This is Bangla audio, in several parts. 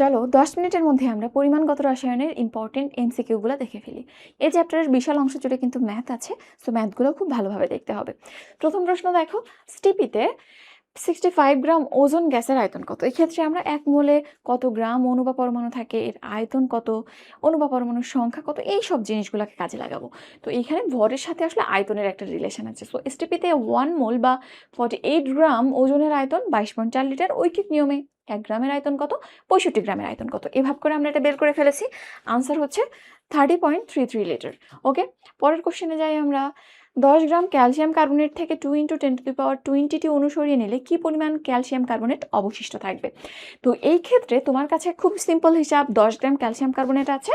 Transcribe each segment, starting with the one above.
চলো 10 মিনিটের মধ্যে আমরা পরিমাণগত রসায়নের ইম্পর্টেন্ট এমসিকিউগুলো দেখে ফেলি। এই চ্যাপ্টারের বিশাল অংশ জুড়ে কিন্তু ম্যাথ আছে, সো ম্যাথগুলো খুব ভালোভাবে দেখতে হবে। প্রথম প্রশ্ন দেখো, স্টিপিতে 65 গ্রাম ওজোন গ্যাসের আয়তন কত? এক্ষেত্রে আমরা 1 মোলে কত গ্রাম অণু বা পরমাণু থাকে, এর আয়তন কত, অণু বা পরমাণুর সংখ্যা কত, এই সব জিনিসগুলোকে কাজে লাগাবো। তো এইখানে ভরের সাথে আসলে আয়তনের একটা রিলেশন আছে। সো এসটিপিতে 1 মোল বা 48 গ্রাম ওজনের আয়তন 22.4 লিটার। ঐকিক নিয়মে 1 গ্রামের আয়তন কত, 65 গ্রামের আয়তন কত, এভাবে করে আমরা এটা বের করে ফেলেছি। আনসার হচ্ছে 30.33 লিটার। ওকে, পরের কোশ্চেনে যাই আমরা। 10 গ্রাম ক্যালসিয়াম কার্বনেট থেকে 2 × 10⁻20টি অণু সরিয়ে নিলে কি পরিমাণ ক্যালসিয়াম কার্বনেট অবশিষ্ট থাকবে? তো এই ক্ষেত্রে তোমার কাছে খুব সিম্পল হিসাব, 10 গ্রাম ক্যালসিয়াম কার্বনেট আছে,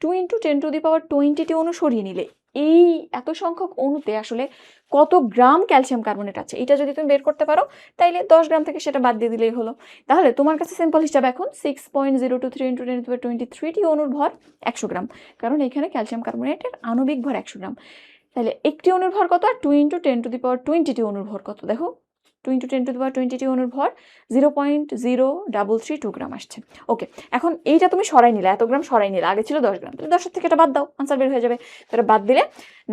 2 × 10⁻20টি অণু সরিয়ে নিলে এই এত সংখ্যক অণুতে আসলে কত গ্রাম ক্যালসিয়াম কার্বনেট আছে, এটা যদি তুমি বের করতে পারো তাইলে 10 গ্রাম থেকে সেটা বাদ দিয়ে দিলেই হলো। তাহলে তোমার কাছে সিম্পল হিসাব এখন 6.023 × 10⁻23টি অণুর ভর 100 গ্রাম, কারণ এখানে ক্যালসিয়াম কার্বনেটের আণবিক ভর 100 গ্রাম। তাহলে একটি অণুর ভর কত, আর 2 × 10⁻20টি অণুর ভর কত? দেখো 2 × 10⁻20টি অণুর ভর 0.0332 গ্রাম আসছে। ওকে, এখন এইটা তুমি সরাই নিলে, এত গ্রাম সরাই নিলে, আগে ছিল 10 গ্রাম, তাহলে 10 থেকে এটা বাদ দাও, আনসার বের হয়ে যাবে। তাহলে বাদ দিলে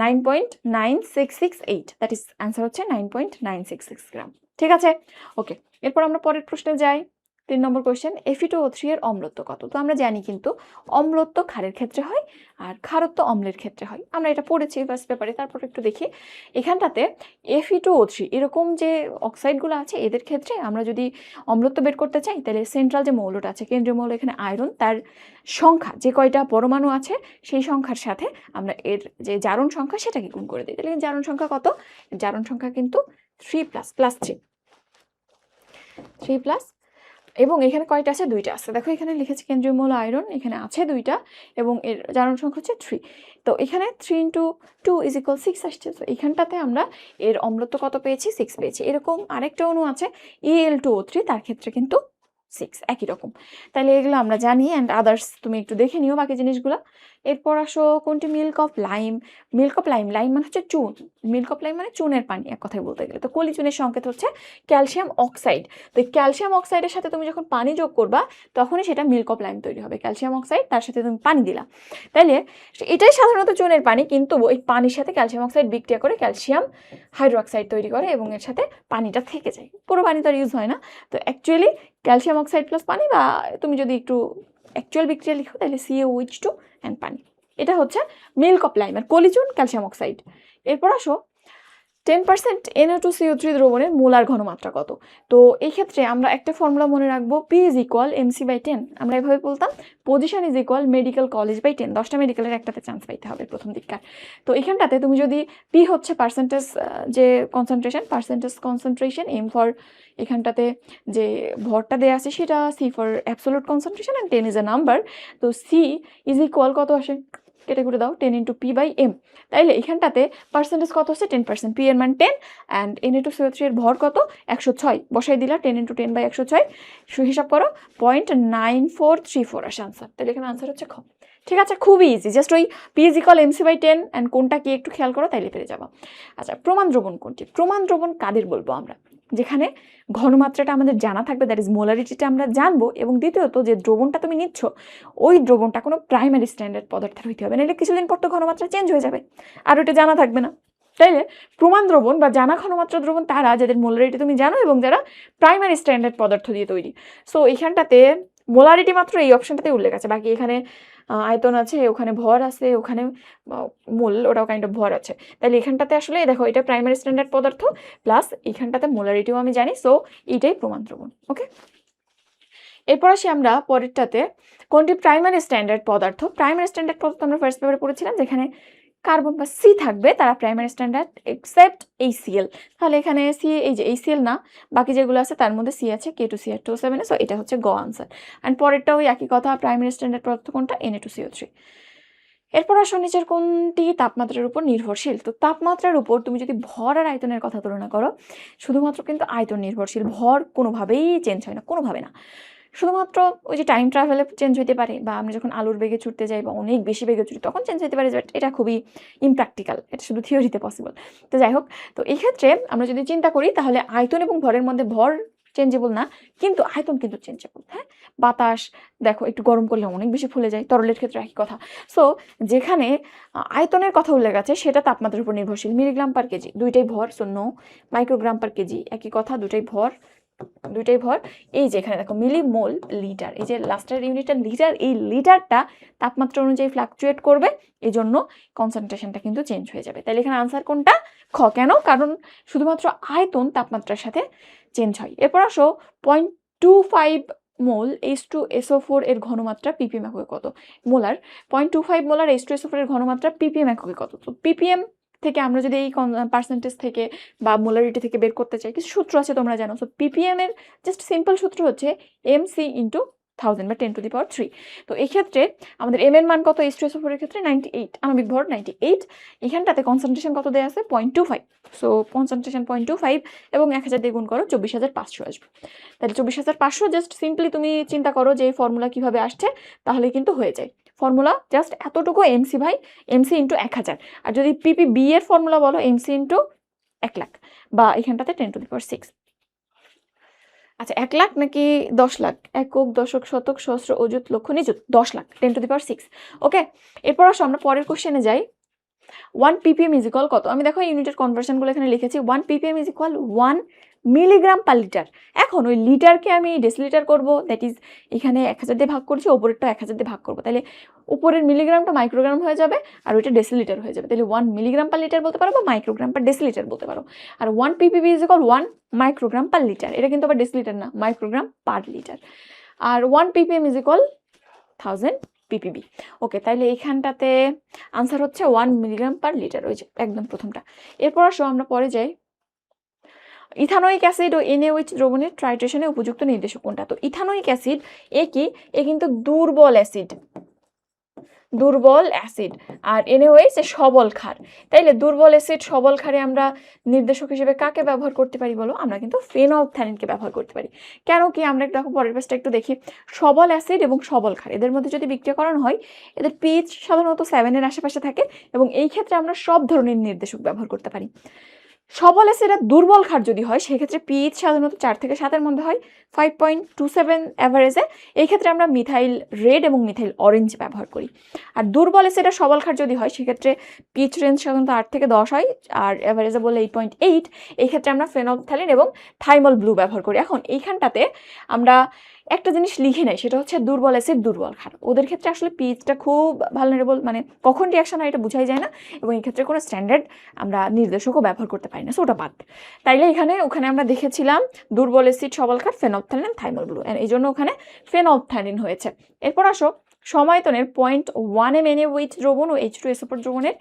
9.9668, দ্যাট ইজ আনসার হচ্ছে 9.966 গ্রাম। ঠিক আছে, ওকে। এরপর আমরা পরের প্রশ্নে যাই। 3 নম্বর কোয়েশ্চেন, Fe2O3 এর অম্লত্ব কত? তো আমরা জানি কিন্তু অম্লত্ব ক্ষারের ক্ষেত্রে হয় আর ক্ষারত্ব অম্লের ক্ষেত্রে হয়, আমরা এটা পড়েছি ফার্স্ট পেপারে। তারপর একটু দেখি এখানটাতে Fe2O3 এরকম যে অক্সাইডগুলো আছে, এদের ক্ষেত্রে আমরা যদি অম্লত্ব বের করতে চাই তাহলে সেন্ট্রাল যে মৌলটা আছে, কেন্দ্রীয় মৌল এখানে আয়রন, তার সংখ্যা যে কয়টা পরমাণু আছে সেই সংখ্যার সাথে আমরা এর যে জারণ সংখ্যা সেটাকে গুণ করে দিই। তাহলে জারণ সংখ্যা কত? জারণ সংখ্যা কিন্তু 3+3 এবং এখানে কয়টা আছে? 2টা আছে। দেখো এখানে লিখেছি কেন্দ্রীয় মৌল আয়রন, এখানে আছে 2টা এবং এর জারণ সংখ্যা হচ্ছে 3। তো এখানে 3 × 2 = 6 আসছে। তো এখানটাতে আমরা এর অম্লত্ব কত পেয়েছি? 6 পেয়েছি। এরকম আরেকটা অণু আছে Al2O3, তার ক্ষেত্রে কিন্তু 6, একই রকম। তাহলে এগুলো আমরা জানি, অ্যান্ড আদার্স তুমি একটু দেখে নিও বাকি জিনিসগুলো। এরপর আসো কোনটি milk of lime? Milk of lime, lime মানে হচ্ছে চুন, মিল্ক অফ লাইম মানে চুনের পানি এক কথায় বলতে গেলে। তো কলি চুনের সংকেত হচ্ছে ক্যালসিয়াম অক্সাইড। তো ক্যালসিয়াম অক্সাইডের সাথে তুমি যখন পানি যোগ করবা তখনই সেটা মিল্ক অফ লাইম তৈরি হবে। ক্যালসিয়াম অক্সাইড, তার সাথে তুমি পানি দিলা, তাইলে এটাই সাধারণত চুনের পানি, কিন্তু ওই পানির সাথে ক্যালসিয়াম অক্সাইড বিক্রিয়া করে ক্যালসিয়াম হাইড্রোক্সাইড তৈরি করে এবং এর সাথে পানিটা থেকে যায়, পুরো পানি তো আর ইউজ হয় না। তো অ্যাকচুয়ালি ক্যালসিয়াম অক্সাইড প্লাস পানি, বা তুমি যদি একটু অ্যাকচুয়াল বিক্রিয়া লিখো তাহলে CaOH2 অ্যান্ড পানি, এটা হচ্ছে মিল্ক অফ লাইম আর কলিচুন ক্যালসিয়াম অক্সাইড। এরপর আসো 10% NO2CO3 দ্রবণের মোলার ঘনমাত্রা কত? তো এই ক্ষেত্রে আমরা একটা ফর্মুলা মনে রাখবো, P = mc/10। আমরা এভাবে বলতাম, পজিশন = মেডিকেল কলেজ/10। 10টা মেডিকেলের একটাতে চান্স পাইতে হবে প্রথম দিককার। তো এখানটাতে তুমি যদি P হচ্ছে পার্সেন্টেজ, যে কনসেন্ট্রেশন, M ফর এখানটাতে যে ভরটা দেওয়া আছে সেটা, C for absolute concentration, and 10 is a number. তো C = কত আসে? কেটে করে দাও, 10 × P/m। তাইলে এখানটাতে পার্সেন্টেজ কত হচ্ছে? 10%। P এর মান 10 অ্যান্ড Na2CO3 এর ভর কত? 106। বসাই দিলা 10 × 10/106, হিসাব করো 0.9434 আসে আনসার। তাহলে এখানে আনসার হচ্ছে খ। ঠিক আছে, খুবই ইজি, জাস্ট ওই P = mc/10 অ্যান্ড কোনটা কি একটু খেয়াল করো তাইলে পেরে যাবো। আচ্ছা, প্রমাণ দ্রবণ কোনটি? প্রমাণ দ্রবণ কাদের বলবো আমরা? যেখানে ঘনমাত্রাটা আমাদের জানা থাকবে, দ্যাট ইজ মোলারিটিটা আমরা জানবো, এবং দ্বিতীয়ত যে দ্রবণটা তুমি নিচ্ছ ওই দ্রবণটা কোনো প্রাইমারি স্ট্যান্ডার্ড পদার্থের হইতে হবে, নাহলে কিছুদিন পর তো ঘনমাত্রা চেঞ্জ হয়ে যাবে আর ওইটা জানা থাকবে না। তাইলে প্রমাণ দ্রবণ বা জানা ঘনমাত্রা দ্রবণ তারা যাদের মোলারিটি তুমি জানো এবং যারা প্রাইমারি স্ট্যান্ডার্ড পদার্থ দিয়ে তৈরি। সো এখানটাতে মোলারিটি মাত্র এই অপশনটাতে উল্লেখ আছে, বাকি এখানে আয়তন আছে, ওখানে ভর আছে, ওখানে মোল, ওটাও কাইন্ড অফ ভর আছে। তাহলে এখানটাতে আসলে দেখো এটা প্রাইমারি স্ট্যান্ডার্ড পদার্থ প্লাস এখানটাতে মোলারিটিও আমি জানি, সো এইটাই প্রমাণ দ্রবণ। ওকে, এরপর আসি আমরা পরেরটাতে, কোনটি প্রাইমারি স্ট্যান্ডার্ড পদার্থ? প্রাইমারি স্ট্যান্ডার্ড পদার্থ আমরা ফার্স্ট পেপারে পড়েছিলাম, যেখানে কার্বন বা C থাকবে তারা প্রাইমারি স্ট্যান্ডার্ড, এক্সেপ্ট HCl। তাহলে এখানে C, এই যে HCl না, বাকি যেগুলো আছে তার মধ্যে C আছে, K2CR2O7, সো এটা হচ্ছে গ আনসার। অ্যান্ড পরেরটাও একই কথা, প্রাইমারি স্ট্যান্ডার্ড পদার্থ কোনটা? Na2CO3। এরপর আসো নিচের কোনটি তাপমাত্রার উপর নির্ভরশীল? তো তাপমাত্রার উপর তুমি যদি ভর আর আয়তনের কথা তুলনা করো, শুধুমাত্র কিন্তু আয়তন নির্ভরশীল, ভর কোনোভাবেই চেঞ্জ হয় না, কোনোভাবে না। শুধুমাত্র ওই যে টাইম ট্রাভেলে চেঞ্জ হতে পারে, বা আমরা যখন আলোর বেগে ছুটতে যাই বা অনেক বেশি বেগে ছুটি তখন চেঞ্জ হতে পারে, বাট এটা খুবই ইমপ্র্যাকটিক্যাল, এটা শুধু থিওরিতে পসিবল। তো যাই হোক, তো এই ক্ষেত্রে আমরা যদি চিন্তা করি তাহলে আয়তন এবং ভরের মধ্যে ভর চেঞ্জেবল না, কিন্তু আয়তন কিন্তু চেঞ্জেবল। হ্যাঁ, বাতাস দেখো একটু গরম করলে অনেক বেশি ফুলে যায়, তরলের ক্ষেত্রে একই কথা। সো যেখানে আয়তনের কথা উল্লেখ আছে সেটা তাপমাত্রার উপর নির্ভরশীল। মিলিগ্রাম পার কেজি দুইটাই ভর, so no. Microgram per KG একই কথা, দুইটাই ভর। এই যে এখানে দেখো মিলি মোল লিটার, এই যে লাস্টের ইউনিটটা লিটার, এই লিটারটা তাপমাত্রা অনুযায়ী ফ্লাকচুয়েট করবে, এই জন্য কনসেন্ট্রেশনটা কিন্তু চেঞ্জ হয়ে যাবে। তাহলে এখানে আনসার কোনটা? খ। কেন? কারণ শুধুমাত্র আয়তন তাপমাত্রার সাথে চেঞ্জ হয়। এরপর আসো 0.25 মোল H2SO4 এর ঘনমাত্রা ppm এককে কত? মোলার 0.25 মোলার H2SO4 এর ঘনমাত্রা ppm এককে কত? তো ppm থেকে আমরা যদি এই পার্সেন্টেজ থেকে বা মোলারিটি থেকে বের করতে চাই, কিছু সূত্র আছে তোমরা জানো। সো ppm এর জাস্ট সিম্পল সূত্র হচ্ছে mc ইন্টু 1000 বা 10⁻3। তো এই ক্ষেত্রে আমাদের m এর মান কত? H2SO4 এর ক্ষেত্রে 98, আণবিক ভর 98। এখানটাতে কনসেন্ট্রেশন কত দেয়া আছে? 0.25। সো কনসেন্ট্রেশন 0.25 এবং 1000 দিয়ে গুণ করো 24500 আসবে। তাহলে 24500 জাস্ট সিম্পলি তুমি চিন্তা করো যে এই ফর্মুলা কিভাবে আসছে, তাহলে কিন্তু হয়ে যায়। ফর্মুলা জাস্ট এতটুকু, এমসি ভাই এমসি ইন্টু 1000। আর যদি পিপিবি এর ফর্মুলা বলো এমসি ইন্টু 1 লাখ, বা এখানটাতে 10⁶। আচ্ছা 1 লাখ নাকি 10 লাখ? একক, দশক, শতক, সহস্র, অযুত, লক্ষ, নিযুত। 10 লাখ, 10⁶। ওকে, এরপর আসো আমরা পরের কোশ্চেনে যাই। 1 ppm ইজ ইকুয়াল কত? আমি দেখো ইউনিটের কনভার্সনগুলো এখানে লিখেছি। 1 ppm is equal 1 milligram per litre. এখন ওই লিটারকে আমি ডেসিলিটার করব, দ্যাট ইজ এখানে 1000 দিয়ে ভাগ করছি, ওপরেরটা 1000 দিয়ে ভাগ করবো, তাহলে উপরের মিলিগ্রামটা মাইক্রোগ্রাম হয়ে যাবে আর ওইটা ডেসিলিটার হয়ে যাবে। তাহলে 1 মিলিগ্রাম পার লিটার বলতে পারো বা মাইক্রোগ্রাম পার ডেসিলিটার বলতে পারো। আর 1 ppb is equal 1 microgram per litre, এটা কিন্তু আবার ডেসিলিটার না, মাইক্রোগ্রাম পার লিটার। আর 1 ppm is equal 1000 ppb। Okay, তাইলে এইখানটাতে আনসার হচ্ছে 1 মিলিগ্রাম পার লিটার, ওই যে একদম প্রথমটা। এরপর আসো আমরা পরে যাই। ইথানোয়িক অ্যাসিড ও NaOH দ্রবণের ট্রাইট্রেশনে উপযুক্ত নির্দেশক কোনটা? তো ইথানোয়িক অ্যাসিড এ কিন্তু দুর্বল অ্যাসিড, আর NaOH সবল ক্ষার। তাইলে দুর্বল অ্যাসিড সবল ক্ষারে আমরা নির্দেশক হিসেবে কাকে ব্যবহার করতে পারি বলো? আমরা কিন্তু ফেনলফথ্যালিনকে ব্যবহার করতে পারি। কেন কি? আমরা দেখো পরের পেজটা একটু দেখি। সবল অ্যাসিড এবং সবল ক্ষার এদের মধ্যে যদি বিক্রিয়াকরণ হয়, এদের পিএইচ সাধারণত 7 এর আশেপাশে থাকে, এবং এই ক্ষেত্রে আমরা সব ধরনের নির্দেশক ব্যবহার করতে পারি। সবল অ্যাসিড আর দুর্বল ক্ষার যদি হয়, সেক্ষেত্রে পিএইচ সাধারণত 4 থেকে 7 এর মধ্যে হয়, 5.27 অ্যাভারেজে। এই ক্ষেত্রে আমরা মিথাইল রেড এবং মিথাইল অরেঞ্জ ব্যবহার করি। আর দুর্বল অ্যাসিড আর সবল ক্ষার যদি হয়, সেক্ষেত্রে পিএইচ রেঞ্জ সাধারণত 8 থেকে 10 হয়, আর অ্যাভারেজে বললে 8.8। এই ক্ষেত্রে আমরা ফেনলফথ্যালিন এবং থাইমল ব্লু ব্যবহার করি। এখন এইখানটাতে আমরা একটা জিনিস লিখে নেই, সেটা হচ্ছে দুর্বল অ্যাসিড দুর্বল ক্ষার, ওদের ক্ষেত্রে আসলে পিএইচটা খুব ভালনারেবল, মানে কখন রিয়াকশন হয় এটা বোঝাই যায় না, এবং এই ক্ষেত্রে কোনো স্ট্যান্ডার্ড আমরা নির্দেশকও ব্যবহার করতে পারি না, সো ওটা বাদ। তাইলে ওখানে আমরা দেখেছিলাম দুর্বল অ্যাসিড সবল ক্ষার, ফেনলফথ্যালিন, থাইমল ব্লু, এই জন্য ওখানে ফেনলফথ্যালিন হয়েছে। এরপর আসো সমায়তনের 0.1 m NaOH দ্রবণ ও H2SO4 দ্রবণের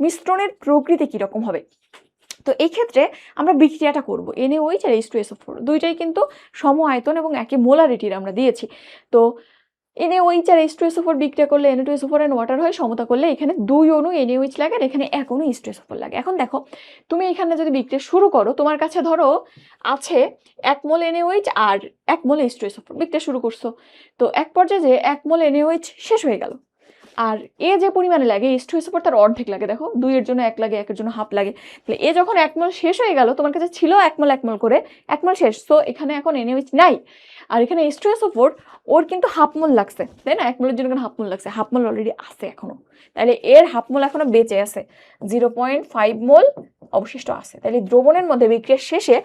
মিশ্রণের প্রকৃতি কীরকম হবে? তো এই ক্ষেত্রে আমরা বিক্রিয়াটা করব NaOH আর H2SO4 দুইটাই কিন্তু সম আয়তন এবং একই মোলারিটির আমরা দিয়েছি। তো NaOH আর H2SO4 বিক্রিয়া করলে Na2SO4 এন্ড ওয়াটার হয়, সমতা করলে এখানে 2 অণু NaOH লাগে আর এখানে 1 অণু H2SO4 লাগে। এখন দেখো তুমি এখানে যদি বিক্রিয়া শুরু করো, তোমার কাছে ধরো আছে 1 মোল NaOH আর 1 মোল H2SO4, বিক্রিয়া শুরু করছো। তো এক পর্যায়ে যে 1 মোল NaOH শেষ হয়ে গেল, আর এ যে পরিমাণে লাগে H2SO4 তার অর্ধেক লাগে। দেখো 2 এর জন্য 1 লাগে, 1 এর জন্য হাফ লাগে। তাহলে এ যখন 1 মোল শেষ হয়ে গেল, তোমার কাছে ছিল 1 মোল করে, 1 মোল শেষ, সো এখানে এখন NaOH নাই। আর এখানে H2SO4 ওর কিন্তু হাফ মোল লাগছে, তাই না? 1 মোলের জন্য হাফ মোল লাগছে, হাফ মোল অলরেডি আছে এখনো, তাহলে এর হাফ মোল এখনো বেঁচে আছে, 0.5 মোল অবশিষ্ট আছে। তাহলে দ্রবণের মধ্যে বিক্রিয়ার শেষে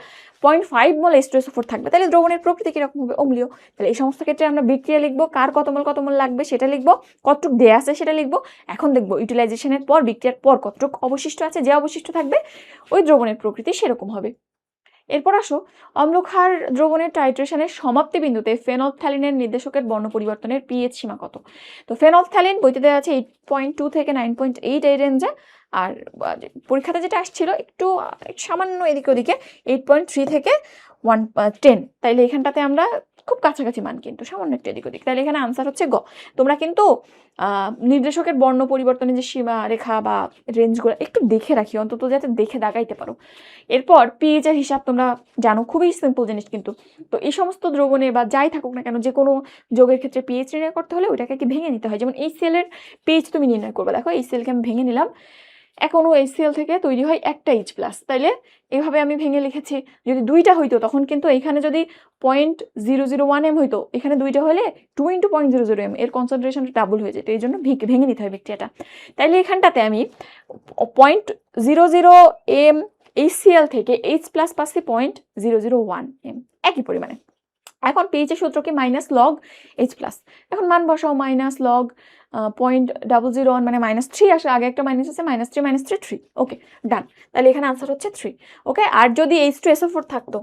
0.5 মোল H2SO4 থাকবে। তাহলে দ্রবণের প্রকৃতি কিরকম হবে? অম্লীয়। তাহলে এই সমস্ত ক্ষেত্রে আমরা বিক্রিয়া লিখবো, কার কত মোল লাগবে সেটা লিখবো, কতটুক দেয়া আছে সেটা লিখবো। এখন দেখবো ইউটিলাইজেশনের পর, বিক্রিয়ার পর কতটুক অবশিষ্ট আছে, যে অবশিষ্ট থাকবে ওই দ্রবণের প্রকৃতি সেরকম হবে। এরপর আসো অম্লক্ষার দ্রবণের টাইট্রেশনের সমাপ্তি বিন্দুতে ফেনলফথ্যালিনের নির্দেশকের বর্ণ পরিবর্তনের পিএইচ সীমা কত? তো ফেনলফথ্যালিন বইতে দেওয়া আছে 8.2 থেকে 9.8 এই রেঞ্জে, আর পরীক্ষাতে যেটা আসছিল একটু সামান্য এদিকে ওদিকে 8.3 থেকে 110। তাইলে এখানটাতে আমরা খুব কাছাকাছি মান, কিন্তু সামান্য একটু এদিক ওদিক। তাহলে এখানে আনসার হচ্ছে গ। তোমরা কিন্তু নির্দেশকের বর্ণ পরিবর্তনের যে সীমা রেখা বা রেঞ্জগুলো একটু দেখে রাখি, অন্তত যাতে দেখে দাগাইতে পারো। এরপর পিএইচ এর হিসাব তোমরা জানো, খুবই সিম্পল জিনিস কিন্তু। তো এই সমস্ত দ্রবণে বা যাই থাকুক না কেন, যে কোনো যোগের ক্ষেত্রে পিএইচ নির্ণয় করতে হলে ওইটাকে কি ভেঙে নিতে হয়। যেমন এই সেলের পিএইচ তুমি নির্ণয় করবে, দেখো এই সেলকে আমি ভেঙে নিলাম, এক অণু HCl থেকে তৈরি হয় একটা H+, তাইলে এইভাবে আমি ভেঙে লিখেছি। যদি দুইটা হইতো তখন কিন্তু এখানে যদি 0.001 m হইতো, এখানে দুইটা হলে 2 × 0.00 m এর কনসেন্ট্রেশনটা ডাবল হয়ে যেত, এই জন্য ভেঙে নিতে হয় বিক্রিয়াটা। তাইলে এখানটাতে আমি 0.00 m HCl থেকে H+ পাচ্ছি 0.001 m, একই পরিমাণে। এখন pH এর সূত্র কি -log H+, এখন মান বসাও -log 0.001 মানে -3 আসে, আগে একটা মাইনাস আছে, -3 3, ওকে ডান। তাহলে এখানে আনসার হচ্ছে 3, ওকে। আর যদি H2SO4 থাকতো,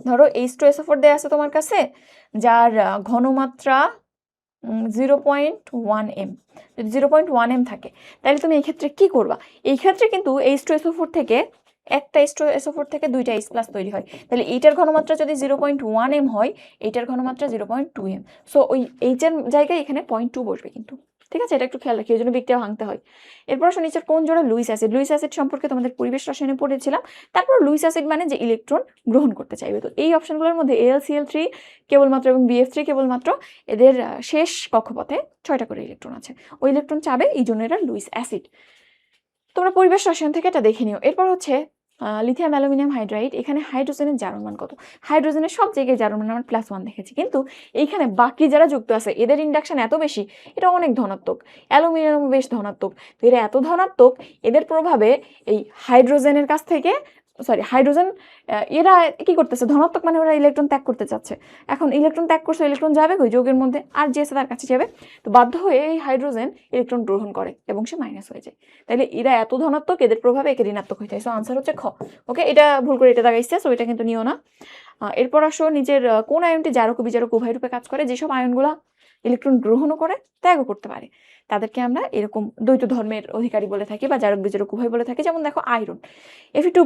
ধরো H2SO4 দেয়া আছে তোমার কাছে, যার ঘনমাত্রা 0.1 m, যদি 0.1 m থাকে, তাহলে তুমি এই ক্ষেত্রে কি করবা? এই ক্ষেত্রে কিন্তু H2SO4 থেকে একটা H2SO4 থেকে দুইটা H+ তৈরি হয়, তাহলে এইটার ঘনমাত্রা যদি 0.1 m হয়, এইটার ঘনমাত্রা 0.2 m, সো ওই H এর জায়গায় এখানে 0.2 বসবে কিন্তু, ঠিক আছে? এটা একটু খেয়াল রাখি, এই জন্য বিক্রিয়া ভাঙতে হয়। এরপর আসো নিচের কোন জোড়া লুইস অ্যাসিড সম্পর্কে তোমাদের পরিবেশ রসায়নে পড়েছিলাম। তারপর লুইস অ্যাসিড মানে যে ইলেকট্রন গ্রহণ করতে চাইবে। তো এই অপশনগুলোর মধ্যে AlCl3 কেবলমাত্র এবং BF3 কেবলমাত্র, এদের শেষ কক্ষপথে 6টা করে ইলেকট্রন আছে, ওই ইলেকট্রন চাবে, এই জন্য এরা লুইস অ্যাসিড। তোমরা পরিবেশ রসায়ন থেকে এটা দেখে নিও। এরপর হচ্ছে লিথিয়াম অ্যালুমিনিয়াম হাইড্রাইড, এখানে হাইড্রোজেনের জারণ মান কত? হাইড্রোজেনের সব জায়গায় জারণ মান আমরা +1 দেখেছি, কিন্তু এইখানে বাকি যারা যুক্ত আছে এদের ইন্ডাকশন এত বেশি, এটা অনেক ধনাত্মক, অ্যালুমিনিয়াম বেশ ধনাত্মক, তো এরা এত ধনাত্মক, এদের প্রভাবে এই হাইড্রোজেনের কাছ থেকে হাইড্রোজেন এরা কি করতেছে, ধনাত্মক মানে ওরা ইলেকট্রন ত্যাগ করতে চাচ্ছে। এখন ইলেকট্রন ত্যাগ করছে, ইলেকট্রন যাবে ওই যৌগের মধ্যে, আর যে আছে তার কাছে যাবে, তো বাধ্য হয়ে এই হাইড্রোজেন ইলেকট্রন গ্রহণ করে এবং সে মাইনাস হয়ে যায়। তাহলে এরা এত ধনাত্মক, এদের প্রভাবে একে ঋণাত্মক হয়ে যায়। সো আনসার হচ্ছে খ, ওকে। এটা ভুল করে এটা দাগাইছে, সো এটা কিন্তু নিও না। এরপর আসো নিজের কোন আয়নটি জারক ও বিজারক উভয় রূপে কাজ করে? যেসব আয়নগুলা ইলেকট্রন গ্রহণও করে ত্যাগও করতে পারে, তাদেরকে আমরা এরকম দ্বৈত ধর্মের অধিকারী বলে থাকি বা জারক বিজারক উভয় বলে থাকি। যেমন দেখো আয়রন, Fe2+,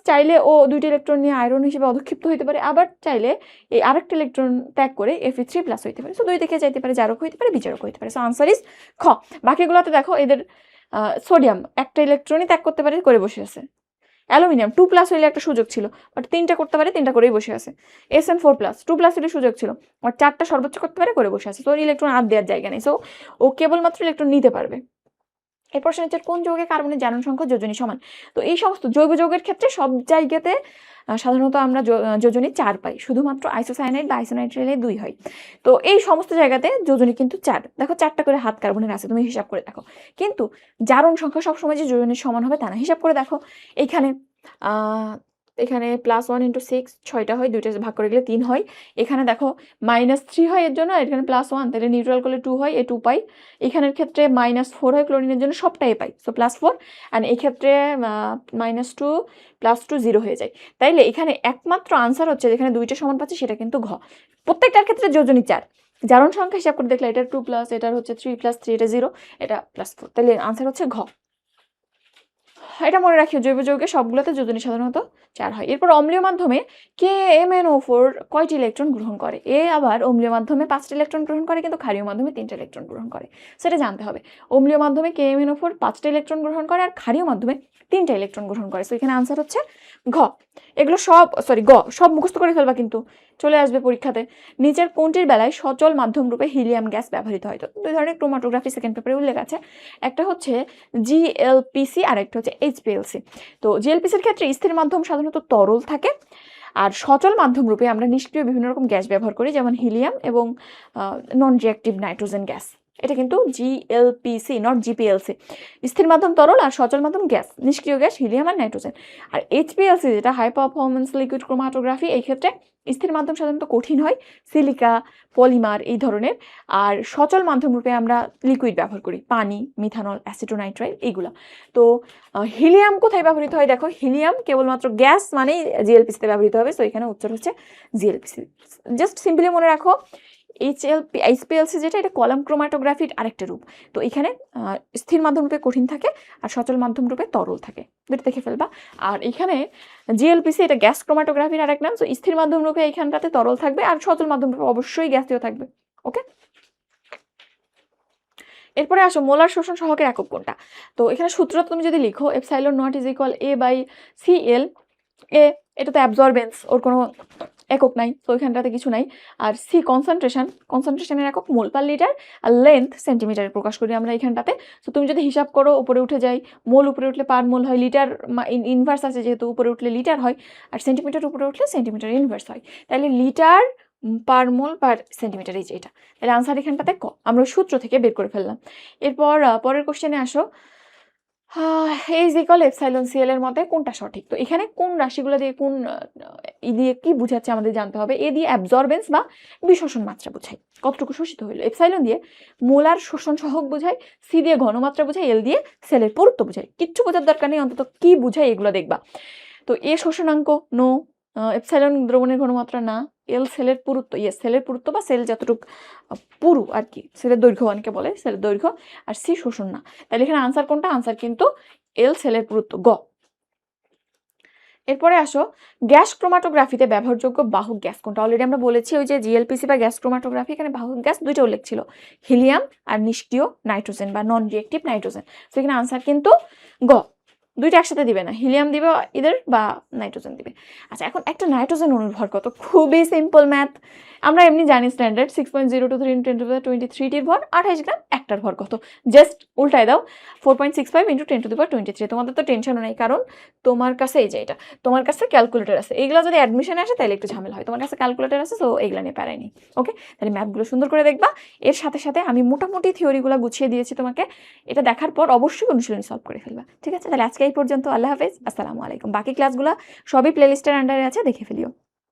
চাইলে ও দুইটি ইলেকট্রন নিয়ে আয়রন হিসেবে অধক্ষিপ্ত হইতে পারে, আবার চাইলে এই আরেকটা ইলেকট্রন ত্যাগ করে Fe3+ হইতে পারে। সো দুই দিকে যাইতে পারে, জারক হইতে পারে, বিজারক হইতে পারে। সো আনসার ইজ খ। বাকিগুলোতে দেখো এদের সোডিয়াম একটা ইলেকট্রনই ত্যাগ করতে পারে, করে বসে আছে। অ্যালুমিনিয়াম 2+ হইলে একটা সুযোগ ছিল, বাট 3টা করতে পারে, 3টা করেই বসে আছে। Sn4+, 2+ হইলে সুযোগ ছিল, আর 4টা সর্বোচ্চ করতে পারে, করে বসে আছে। তো ইলেকট্রন আর দেওয়ার জায়গা নেই, সো ও কেবলমাত্র ইলেকট্রন নিতে পারবে। এরপর হচ্ছে কোন যৌগে কার্বনের জারণ সংখ্যা যোজনী সমান? তো এই সমস্ত জৈব যৌগের ক্ষেত্রে সব জায়গাতে সাধারণত আমরা যোজনী 4 পাই, শুধুমাত্র আইসোসায়ানাইড বা আইসোনাইট্রিলে 2 হয়। তো এই সমস্ত জায়গাতে যোজনী কিন্তু 4। দেখো 4টা করে হাত কার্বনের আছে, তুমি হিসাব করে দেখো। কিন্তু জারণ সংখ্যা সবসময় যে যোজনীর সমান হবে তা না। হিসাব করে দেখো, এখানে +1 × 6 6টা হয়, 2টা ভাগ করে গেলে 3 হয়। এখানে দেখো -3 হয় এর জন্য, এখানে +1, তাহলে নিউট্রাল করলে 2 হয়, এ 2 পাই। এখানের ক্ষেত্রে -4 হয় ক্লোরিনের জন্য, সবটাই পাই, সো +4। আর এই ক্ষেত্রে -2 +2 0 হয়ে যায়। তাইলে এখানে একমাত্র আনসার হচ্ছে যেখানে দুইটা সমান পাচ্ছি সেটা কিন্তু ঘ। প্রত্যেকটার ক্ষেত্রে যোজনী 4। জারণ সংখ্যা হিসাব করে দেখলে এটা 2+, এটার হচ্ছে 3+3, এটা 0, এটা +4, তাহলে আনসার হচ্ছে ঘ। এটা মনে রাখিও, জৈব যৌগে সবগুলোতে যোজনী সাধারণত 4 হয়। এরপর অম্লীয় মাধ্যমে KMnO4 কয়টি ইলেকট্রন গ্রহণ করে? আবার অম্লীয় মাধ্যমে 5টা ইলেকট্রন গ্রহণ করে, কিন্তু ক্ষারীয় মাধ্যমে 3টা ইলেকট্রন গ্রহণ করে, সেটা জানতে হবে। অম্লীয় মাধ্যমে KMnO4 5টা ইলেকট্রন গ্রহণ করে, আর ক্ষারীয় মাধ্যমে 3টা ইলেকট্রন গ্রহণ করে। সো এখানে আনসার হচ্ছে ঘ। এগুলো সব গ সব মুখস্থ করে ফেলবা, কিন্তু চলে আসবে পরীক্ষাতে। নিচের কোনটির বেলায় সচল মাধ্যম রূপে হিলিয়াম গ্যাস ব্যবহৃত হয়? তো দুই ধরনের ক্রোমাটোগ্রাফি সেকেন্ড পেপারে উল্লেখ আছে, একটা হচ্ছে GLPC আর একটা হচ্ছে HPLC। তো GLPCর ক্ষেত্রে স্থির মাধ্যম সাধারণত তরল থাকে, আর সচল মাধ্যম রূপে আমরা নিষ্ক্রিয় বিভিন্ন রকম গ্যাস ব্যবহার করি, যেমন হিলিয়াম এবং নন রিঅ্যাক্টিভ নাইট্রোজেন গ্যাস। এটা কিন্তু GLPC, নট GPLC। স্থির মাধ্যম তরল আর সচল মাধ্যম গ্যাস, নিষ্ক্রিয় গ্যাস হিলিয়াম আর নাইট্রোজেন। আর HPLC যেটা হাই পারফরমেন্স লিকুইড ক্রোমাটোগ্রাফি, এই ক্ষেত্রে স্থির মাধ্যম সাধারণত কঠিন হয়, সিলিকা, পলিমার এই ধরনের। আর সচল মাধ্যম রূপে আমরা লিকুইড ব্যবহার করি, পানি, মিথানল, অ্যাসিটোনাইট্রাইল, এইগুলা। তো হিলিয়াম কোথায় ব্যবহৃত হয়? দেখো হিলিয়াম কেবলমাত্র গ্যাস মানেই GLPCতে ব্যবহৃত হবে, সো এখানে উত্তর হচ্ছে GLPC। জাস্ট সিম্পলি মনে রাখো, HPLC যেটা, এটা কলাম ক্রোমাটোগ্রাফির আরেকটা রূপ। তো এখানে স্থির মাধ্যম রূপে কঠিন থাকে আর সচল মাধ্যম রূপে তরল থাকে, দুটো দেখে ফেলবা। আর এখানে GLPC এটা গ্যাস ক্রোমাটোগ্রাফির আরেক নাম। সো স্থির মাধ্যম রূপে এইখানটাতে তরল থাকবে, আর সচল মাধ্যম রূপে অবশ্যই গ্যাসীয় থাকবে, ওকে। এরপরে আসো মোলার শোষণ সহকের একক কোনটা? তো এখানে সূত্র তুমি যদি লিখো ε0 = A/Cl, এটা তো অ্যাবজর্বেন্স, ওর কোনো একক নাই, তো ওইখানটাতে কিছু নাই। আর সি কনসেন্ট্রেশনের একক মোল পার লিটার, আর লেন্থ সেন্টিমিটারে প্রকাশ করি আমরা এখানটাতে। তো তুমি যদি হিসাব করো, উপরে উঠে যাই, মোল উপরে উঠলে পার মোল হয়, লিটার ইনভার্স আছে যেহেতু, উপরে উঠলে লিটার হয়, আর সেন্টিমিটার উপরে উঠলে সেন্টিমিটার ইনভার্স হয়। তাহলে লিটার পার মোল পার সেন্টিমিটার, এই যে এটা। তাহলে আনসার এখানটাতে ক, আমরা সূত্র থেকে বের করে ফেললাম। এরপর পরের কোশ্চেনে আসো, এইজ ইকুয়াল এপসাইলন সিএল এর মধ্যে কোনটা সঠিক? তো এখানে কোন রাশিগুলো দিয়ে কোন দিয়ে কি বুঝাচ্ছে আমাদের জানতে হবে। এ দিয়ে অ্যাবজর্বেন্স বা বিশোষণ মাত্রা বোঝায়, কতটুকু শোষিত হইলো। এপসাইলন দিয়ে মোলার শোষণ সহগ বোঝায়, সি দিয়ে ঘনমাত্রা বোঝায়, এল দিয়ে সেলের পুরুত্ব বোঝায়। কিচ্ছু বোঝার দরকার নেই, অন্তত কি বুঝায় এগুলো দেখবা। তো এ শোষণাঙ্ক নো, এপসাইলন দ্রবণের ঘনমাত্রা না, এল সেলের পুরুত্ব, ইয়েস সেলের পুরুত্ব বা সেল যতটুকু পুরু আর কি, সেলের দৈর্ঘ্য অনেকে বলে, সেলের দৈর্ঘ্য। আর সি শোষণ না। তাহলে এখানে আনসার কোনটা? আনসার কিন্তু এল সেলের পুরুত্ব, গ। এরপরে আসো, গ্যাস ক্রোমাটোগ্রাফিতে ব্যবহারযোগ্য বাহক গ্যাস কোনটা? অলরেডি আমরা বলেছি ওই যে জিএলপিসি বা গ্যাস ক্রোমাটোগ্রাফি, এখানে বাহক গ্যাস দুইটা উল্লেখ ছিল, হিলিয়াম আর নিষ্ক্রিয় নাইট্রোজেন বা নন রিয়েক্টিভ নাইট্রোজেন। তো এখানে আনসার কিন্তু গ, দুইটা একসাথে দিবে না, হিলিয়াম দিবে ইদার বা নাইট্রোজেন দিবে। আচ্ছা, এখন একটা নাইট্রোজেন অণুর ভর কত? খুবই সিম্পল ম্যাথ, আমরা এমনি জানি স্ট্যান্ডার্ড 6.023 × 10⁻23 ভর, 28 গ্রাম। একটার ভর কত? জাস্ট উল্টায় দাও, 4.65 × 10⁻23। তোমাদের তো টেনশনও নেই, কারণ তোমার কাছে এই যে এটা, তোমার কাছে ক্যালকুলেটর আছে। এইগুলো যদি অ্যাডমিশনে আসে তাহলে একটু ঝামেলা হয়, তোমার কাছে ক্যালকুলেটর আছে, তো এইগুলো নিয়ে প্যারাই নেই। ওকে, তাহলে ম্যাথগুলো সুন্দর করে দেখবা। এর সাথে সাথে আমি মোটামুটি থিওরিগুলো গুছিয়ে দিয়েছি তোমাকে, এটা দেখার পর অবশ্যই অনুশীলনী সলভ করে ফেলবা। ঠিক আছে, তাহলে আজকে এই পর্যন্ত। আল্লাহ হাফেজ, আসসালামু আলাইকুম। বাকি ক্লাসগুলো সবই প্লেলিস্টের আন্ডারে আছে, দেখে ফেলিও।